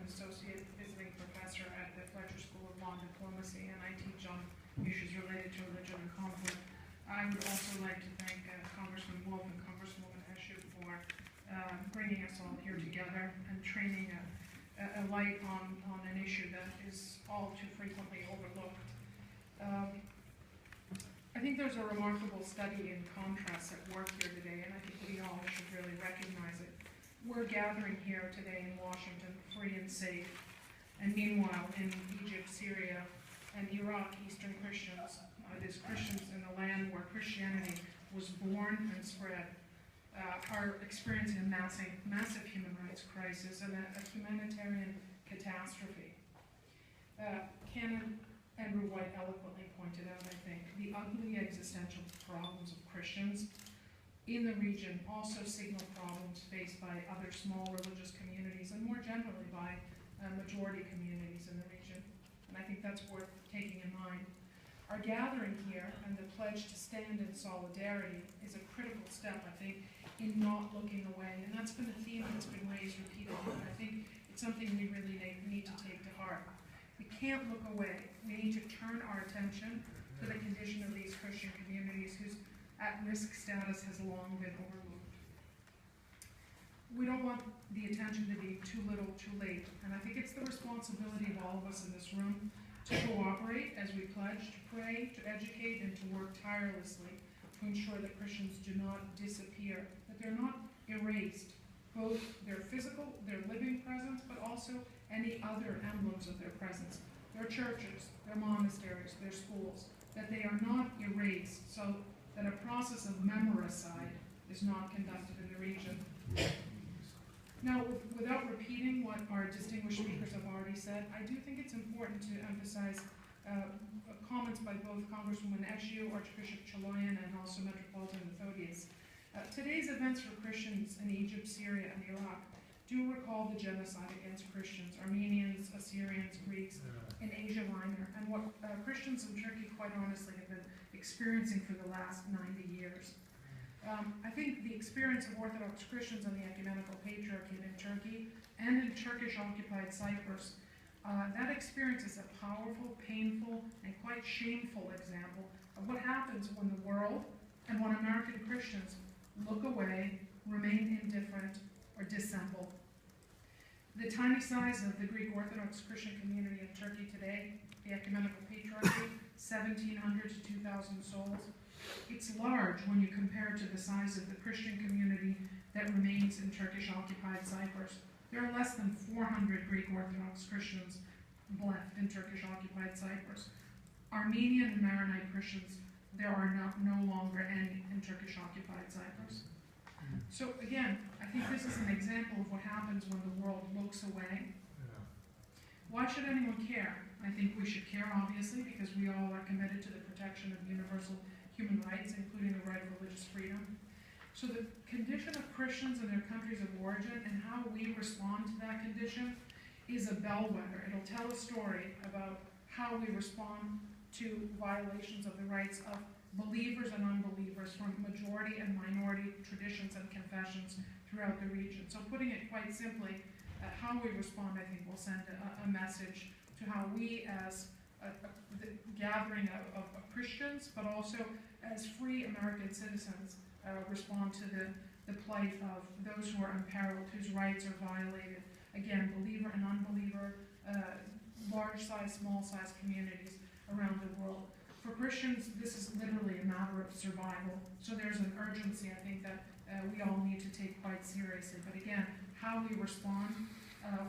associate visiting professor at the Fletcher School of Law and Diplomacy, and I teach on issues related to religion and conflict. I would also like to thank Congressman Wolf and Congresswoman Eshoo for bringing us all here together and training a light on an issue that is all too frequently overlooked. I think there's a remarkable study in contrast at work here today, and I think we all should really recognize it. We're gathering here today in Washington, free and safe, and meanwhile in Egypt, Syria, and Iraq, Eastern Christians, these Christians in the land where Christianity was born and spread, are experiencing a massive human rights crisis and a humanitarian catastrophe. Canon Andrew White eloquently pointed out, I think, the ugly existential problems of Christians in the region also signal problems faced by other small religious communities and more generally by majority communities in the region. And I think that's worth taking in mind. Our gathering here and the pledge to stand in solidarity is a critical step, I think, in not looking away. And that's been a theme that's been raised repeatedly. And I think it's something we really need to take to heart. We can't look away. We need to turn our attention to the condition of these Christian communities whose at-risk status has long been overlooked. We don't want the attention to be too little, too late. And I think it's the responsibility of all of us in this room to cooperate as we pledge, to pray, to educate, and to work tirelessly to ensure that Christians do not disappear, that they're not erased, both their physical, their living presence, but also any other emblems of their presence, their churches, their monasteries, their schools, that they are not erased, so that a process of memoricide is not conducted in the region. Now, without repeating what our distinguished speakers have already said, I do think it's important to emphasize comments by both Congresswoman Eshoo, Archbishop Chaloyan, and also Metropolitan Methodius. Today's events for Christians in Egypt, Syria, and Iraq do recall the genocide against Christians, Armenians, Assyrians, Greeks, in Asia Minor, and what Christians in Turkey, quite honestly, have been experiencing for the last 90 years. I think the experience of Orthodox Christians in the Ecumenical Patriarchate in Turkey and in Turkish-occupied Cyprus, that experience is a powerful, painful, and quite shameful example of what happens when the world and when American Christians look away, remain indifferent, or dissemble. The tiny size of the Greek Orthodox Christian community in Turkey today, the Ecumenical Patriarchate, 1,700 to 2,000 souls. It's large when you compare it to the size of the Christian community that remains in Turkish-occupied Cyprus. There are less than 400 Greek Orthodox Christians left in Turkish-occupied Cyprus. Armenian and Maronite Christians, there are no longer any in Turkish-occupied Cyprus. So again, I think this is an example of what happens when the world looks away. Why should anyone care? I think we should care, obviously, because we all are committed to the protection of universal human rights, including the right of religious freedom. So the condition of Christians in their countries of origin and how we respond to that condition is a bellwether. It'll tell a story about how we respond to violations of the rights of believers and unbelievers from majority and minority traditions and confessions throughout the region. So putting it quite simply, how we respond, I think, will send a message to how we as the gathering of Christians, but also as free American citizens, respond to the plight of those who are imperiled, whose rights are violated. Again, believer and unbeliever, large-size, small-size communities around the world. For Christians, this is literally a matter of survival. So there's an urgency, I think, that we all need to take quite seriously. But again, how we respond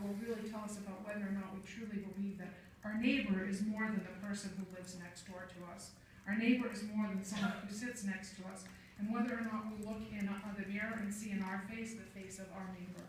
will really tell us about whether or not we truly believe that our neighbor is more than the person who lives next door to us. Our neighbor is more than someone who sits next to us. And whether or not we look in the mirror and see in our face the face of our neighbor.